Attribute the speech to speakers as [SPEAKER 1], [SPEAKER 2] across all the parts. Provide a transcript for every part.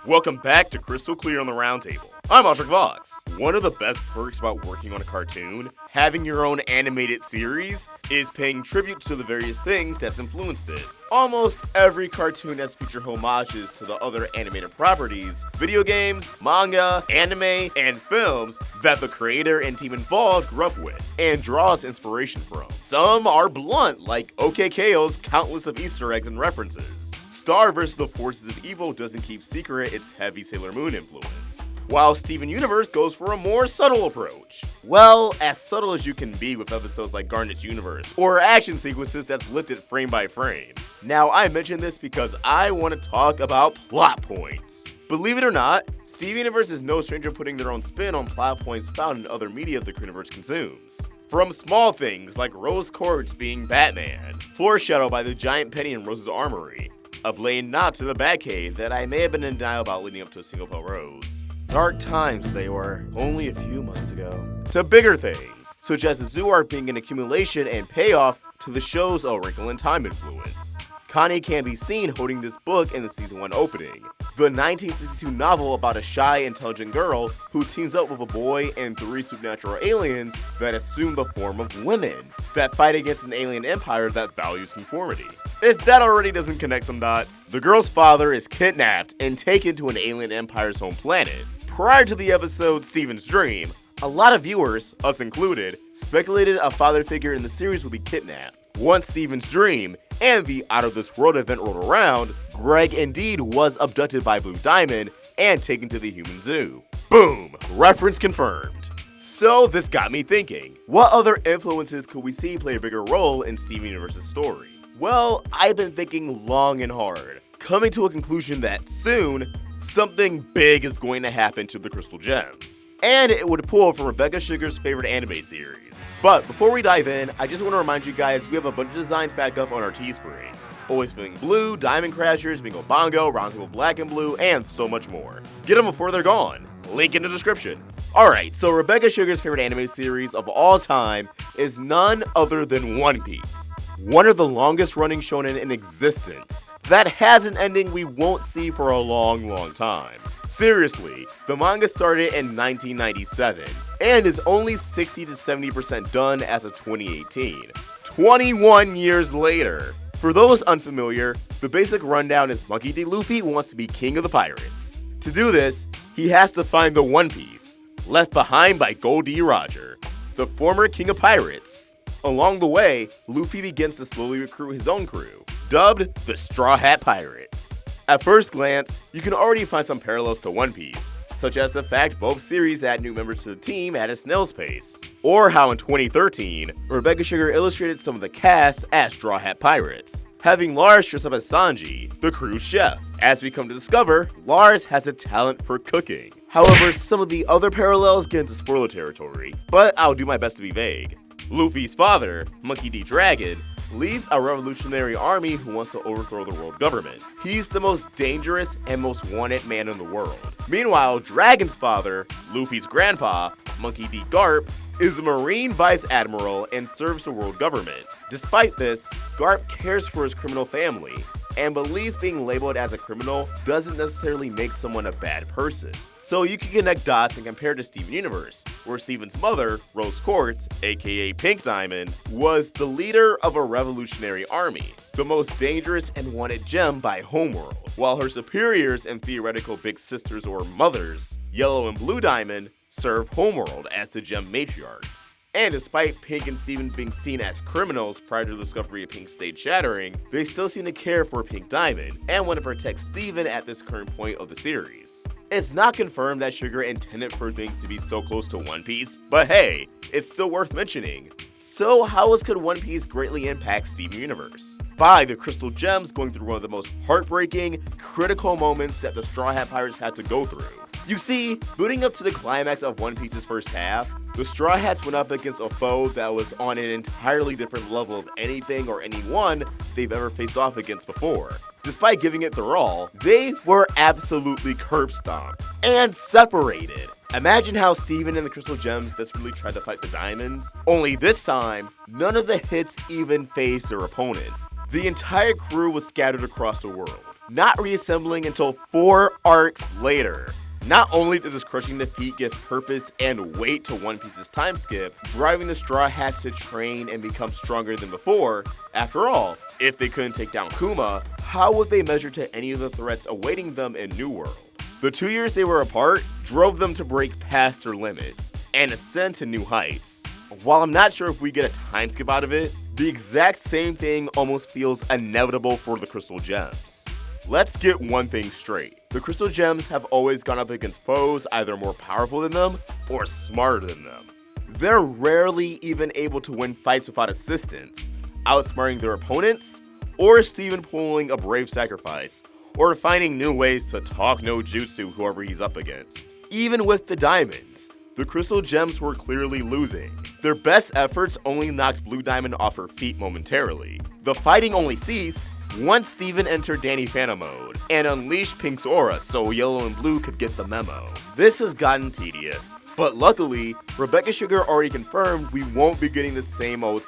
[SPEAKER 1] Welcome back to Crystal Clear on the Roundtable. I'm AwestruckVox. One of the best perks about working on a cartoon, having your own animated series, is paying tribute to the various things that's influenced it. Almost every cartoon has featured homages to the other animated properties, video games, manga, anime, and films that the creator and team involved grew up with, and draws inspiration from. Some are blunt, like OKKO's countless of Easter eggs and references. Star vs. the Forces of Evil doesn't keep secret its heavy Sailor Moon influence, while Steven Universe goes for a more subtle approach. Well, as subtle as you can be with episodes like Garnet's Universe, or action sequences that's lifted frame by frame. Now, I mention this because I want to talk about plot points. Believe it or not, Steven Universe is no stranger putting their own spin on plot points found in other media the universe consumes. From small things like Rose Quartz being Batman, foreshadowed by the giant penny in Rose's armory, a blatant nod to the Batcave that I may have been in denial about leading up to a single pale Rose. Dark times they were, only a few months ago. To bigger things, such as the zoo arc being an accumulation and payoff to the show's A Wrinkle in Time influence. Connie can be seen holding this book in the season 1 opening, the 1962 novel about a shy, intelligent girl who teams up with a boy and 3 supernatural aliens that assume the form of women, that fight against an alien empire that values conformity. If that already doesn't connect some dots, the girl's father is kidnapped and taken to an alien empire's home planet. Prior to the episode Steven's Dream, a lot of viewers, us included, speculated a father figure in the series would be kidnapped. Once Steven's Dream and the Out of This World event rolled around, Greg indeed was abducted by Blue Diamond and taken to the human zoo. Boom! Reference confirmed. So this got me thinking, what other influences could we see play a bigger role in Steven Universe's story? Well, I've been thinking long and hard, coming to a conclusion that soon, something big is going to happen to the Crystal Gems. And it would pull from Rebecca Sugar's favorite anime series. But before we dive in, I just want to remind you guys we have a bunch of designs back up on our Teespring. Always Feeling Blue, Diamond Crashers, Bingo Bongo, Roundtable Black and Blue, and so much more. Get them before they're gone. Link in the description. Alright, so Rebecca Sugar's favorite anime series of all time is none other than One Piece. One of the longest running shonen in existence that has an ending we won't see for a long time. Seriously, the manga started in 1997 and is only 60 to 70% done as of 2018. 21 years later. For those unfamiliar, the basic rundown is Monkey D. Luffy wants to be king of the pirates. To do this, he has to find the One Piece, left behind by Gold D. Roger, the former king of pirates. Along the way, Luffy begins to slowly recruit his own crew, dubbed the Straw Hat Pirates. At first glance, you can already find some parallels to One Piece, such as the fact both series add new members to the team at a snail's pace, or how in 2013, Rebecca Sugar illustrated some of the cast as Straw Hat Pirates, having Lars dress up as Sanji, the crew's chef. As we come to discover, Lars has a talent for cooking. However, some of the other parallels get into spoiler territory, but I'll do my best to be vague. Luffy's father, Monkey D. Dragon, leads a revolutionary army who wants to overthrow the world government. He's the most dangerous and most wanted man in the world. Meanwhile, Dragon's father, Luffy's grandpa, Monkey D. Garp, is a Marine Vice Admiral and serves the world government. Despite this, Garp cares for his criminal family and believes being labeled as a criminal doesn't necessarily make someone a bad person. So you can connect dots and compare to Steven Universe, where Steven's mother, Rose Quartz, aka Pink Diamond, was the leader of a revolutionary army, the most dangerous and wanted gem by Homeworld, while her superiors and theoretical big sisters or mothers, Yellow and Blue Diamond, serve Homeworld as the gem matriarchs. And despite Pink and Steven being seen as criminals prior to the discovery of Pink's stage shattering, they still seem to care for Pink Diamond and want to protect Steven at this current point of the series. It's not confirmed that Sugar intended for things to be so close to One Piece, but hey, it's still worth mentioning. So how could One Piece greatly impact Steven Universe? By the Crystal Gems going through one of the most heartbreaking, critical moments that the Straw Hat Pirates had to go through. You see, building up to the climax of One Piece's first half, the Straw Hats went up against a foe that was on an entirely different level of anything or anyone they've ever faced off against before. Despite giving it their all, they were absolutely curb stomped and separated. Imagine how Steven and the Crystal Gems desperately tried to fight the Diamonds, only this time, none of the hits even phased their opponent. The entire crew was scattered across the world. not reassembling until 4 arcs later. Not only did this crushing defeat give purpose and weight to One Piece's time skip, driving the Straw Hats to train and become stronger than before. After all, if they couldn't take down Kuma, how would they measure to any of the threats awaiting them in New World? The 2 years they were apart drove them to break past their limits and ascend to new heights. While I'm not sure if we get a time skip out of it, the exact same thing almost feels inevitable for the Crystal Gems. Let's get one thing straight. The Crystal Gems have always gone up against foes either more powerful than them or smarter than them. They're rarely even able to win fights without assistance, outsmarting their opponents, or Steven pulling a brave sacrifice, or finding new ways to talk no jutsu whoever he's up against. Even with the diamonds, the Crystal Gems were clearly losing. Their best efforts only knocked Blue Diamond off her feet momentarily. The fighting only ceased once Steven entered Danny Phantom mode and unleashed Pink's aura so Yellow and Blue could get the memo. This has gotten tedious, but luckily, Rebecca Sugar already confirmed we won't be getting the same old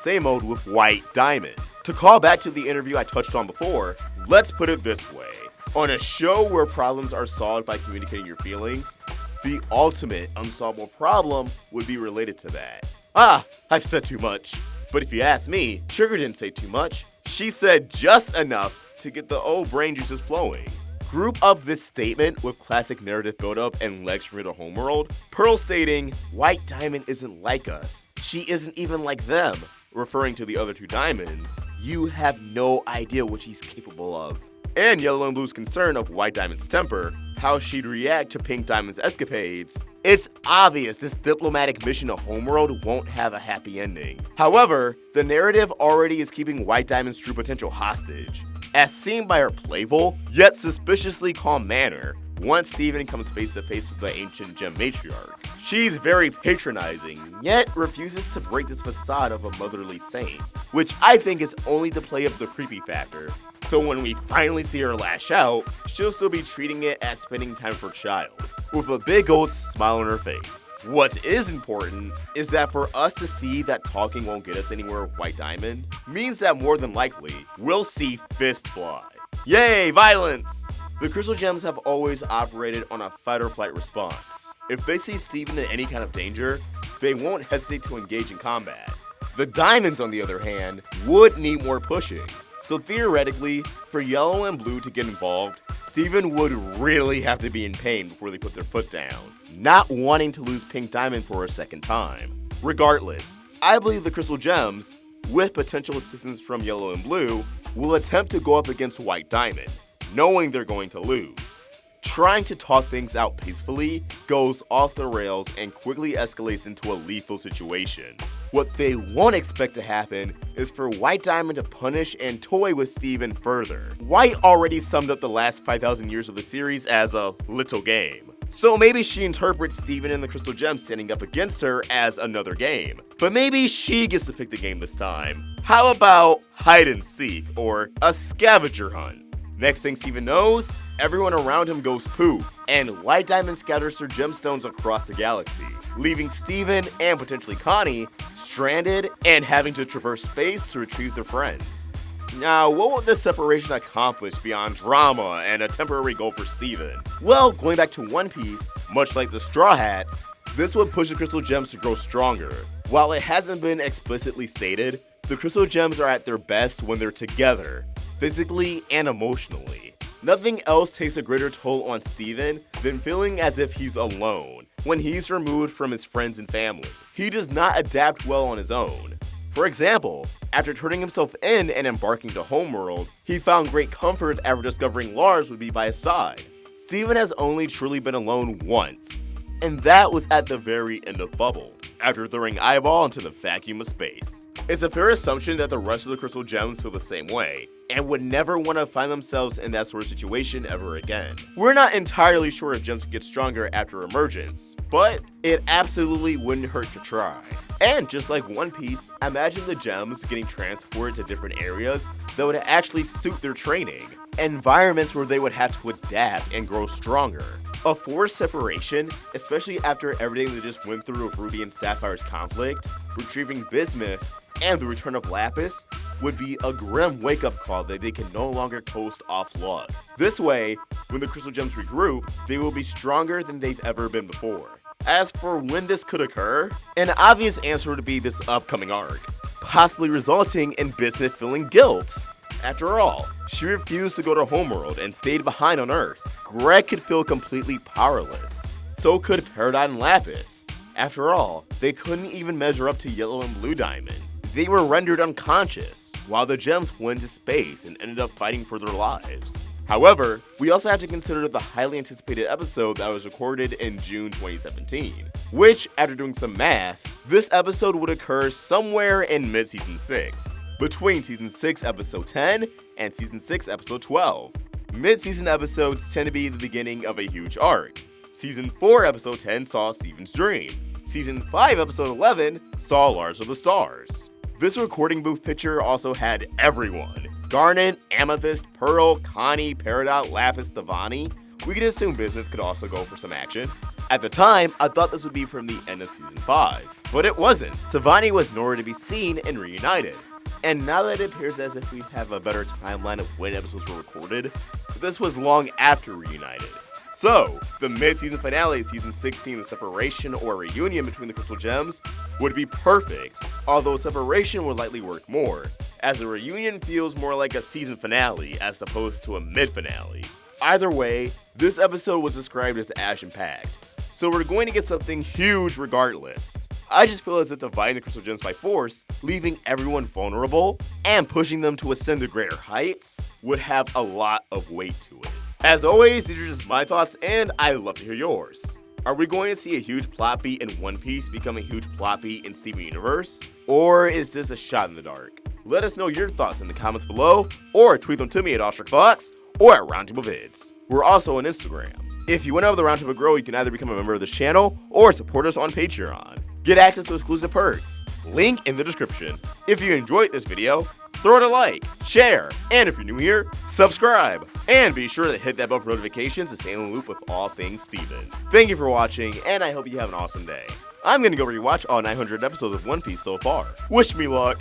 [SPEAKER 1] with White Diamond. To call back to the interview I touched on before, let's put it this way. On a show where problems are solved by communicating your feelings, the ultimate unsolvable problem would be related to that. I've said too much. But if you ask me, Sugar didn't say too much. She said just enough to get the old brain juices flowing. Group up this statement with classic narrative buildup and legs from the homeworld. Pearl stating, White Diamond isn't like us. She isn't even like them. Referring to the other 2 diamonds. You have no idea what she's capable of. And Yellow and Blue's concern of White Diamond's temper, how she'd react to Pink Diamond's escapades. It's obvious this diplomatic mission to Homeworld won't have a happy ending. However, the narrative already is keeping White Diamond's true potential hostage, as seen by her playful, yet suspiciously calm manner once Steven comes face to face with the ancient gem matriarch. She's very patronizing, yet refuses to break this facade of a motherly saint, which I think is only to play up the creepy factor. So when we finally see her lash out, she'll still be treating it as spending time with her child, with a big old smile on her face. What is important is that for us to see that talking won't get us anywhere with White Diamond, means that more than likely, we'll see fist fly. Yay, violence! The Crystal Gems have always operated on a fight or flight response. If they see Steven in any kind of danger, they won't hesitate to engage in combat. The Diamonds, on the other hand, would need more pushing. So theoretically, for Yellow and Blue to get involved, Steven would really have to be in pain before they put their foot down, not wanting to lose Pink Diamond for a second time. Regardless, I believe the Crystal Gems, with potential assistance from Yellow and Blue, will attempt to go up against White Diamond, knowing they're going to lose. Trying to talk things out peacefully goes off the rails and quickly escalates into a lethal situation. What they won't expect to happen is for White Diamond to punish and toy with Steven further. White already summed up the last 5,000 years of the series as a little game. So maybe she interprets Steven and the Crystal Gems standing up against her as another game. But maybe she gets to pick the game this time. How about hide and seek or a scavenger hunt? Next thing Steven knows, everyone around him goes poof, and White Diamond scatters her gemstones across the galaxy, leaving Steven and potentially Connie stranded and having to traverse space to retrieve their friends. Now, what would this separation accomplish beyond drama and a temporary goal for Steven? Well, going back to One Piece, much like the Straw Hats, this would push the Crystal Gems to grow stronger. While it hasn't been explicitly stated, the Crystal Gems are at their best when they're together, physically and emotionally. Nothing else takes a greater toll on Steven than feeling as if he's alone when he's removed from his friends and family. He does not adapt well on his own. For example, after turning himself in and embarking to Homeworld, he found great comfort after discovering Lars would be by his side. Steven has only truly been alone once, and that was at the very end of Bubble, after throwing Eyeball into the vacuum of space. It's a fair assumption that the rest of the Crystal Gems feel the same way, and would never want to find themselves in that sort of situation ever again. We're not entirely sure if Gems get stronger after emergence, but it absolutely wouldn't hurt to try. And just like One Piece, imagine the Gems getting transported to different areas that would actually suit their training, environments where they would have to adapt and grow stronger. A forced separation, especially after everything they just went through with Ruby and Sapphire's conflict, retrieving Bismuth, and the return of Lapis would be a grim wake-up call that they can no longer coast off luck. This way, when the Crystal Gems regroup, they will be stronger than they've ever been before. As for when this could occur, an obvious answer would be this upcoming arc, possibly resulting in Bismuth feeling guilt. After all, she refused to go to Homeworld and stayed behind on Earth. Greg could feel completely powerless. So could Peridot and Lapis. After all, they couldn't even measure up to Yellow and Blue Diamond. They were rendered unconscious, while the gems went to space and ended up fighting for their lives. However, we also have to consider the highly anticipated episode that was recorded in June 2017, which, after doing some math, this episode would occur somewhere in mid-season 6, between season 6 episode 10 and season 6 episode 12. Mid-season episodes tend to be the beginning of a huge arc. Season 4 episode 10 saw Steven's dream. Season 5 episode 11 saw Lars of the Stars. This recording booth picture also had everyone. Garnet, Amethyst, Pearl, Connie, Peridot, Lapis, Devani. We could assume Bismuth could also go for some action. At the time, I thought this would be from the end of season 5, but it wasn't. Savani was nowhere to be seen and reunited. And now that it appears as if we have a better timeline of when episodes were recorded, this was long after reunited. So, the mid-season finale of season 16, the separation or reunion between the Crystal Gems, would be perfect, although separation would likely work more, as a reunion feels more like a season finale as opposed to a mid-finale. Either way, this episode was described as action-packed, so we're going to get something huge regardless. I just feel as if dividing the Crystal Gems by force, leaving everyone vulnerable, and pushing them to ascend to greater heights, would have a lot of weight to it. As always, these are just my thoughts, and I'd love to hear yours. Are we going to see a huge plot beat in One Piece become a huge plot beat in Steven Universe? Or is this a shot in the dark? Let us know your thoughts in the comments below, or tweet them to me at AwestruckVox, or at Roundtable Vids. We're also on Instagram. If you want to help the Roundtable grow, you can either become a member of the channel, or support us on Patreon. Get access to exclusive perks. Link in the description. If you enjoyed this video, throw it a like, share, and if you're new here, subscribe. And be sure to hit that bell for notifications to stay in the loop with all things Steven. Thank you for watching, and I hope you have an awesome day. I'm gonna go rewatch all 900 episodes of One Piece so far. Wish me luck.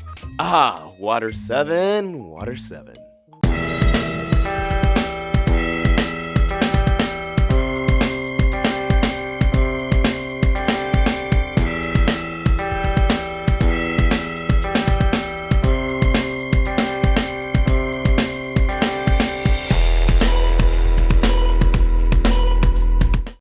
[SPEAKER 1] Water 7, Water 7.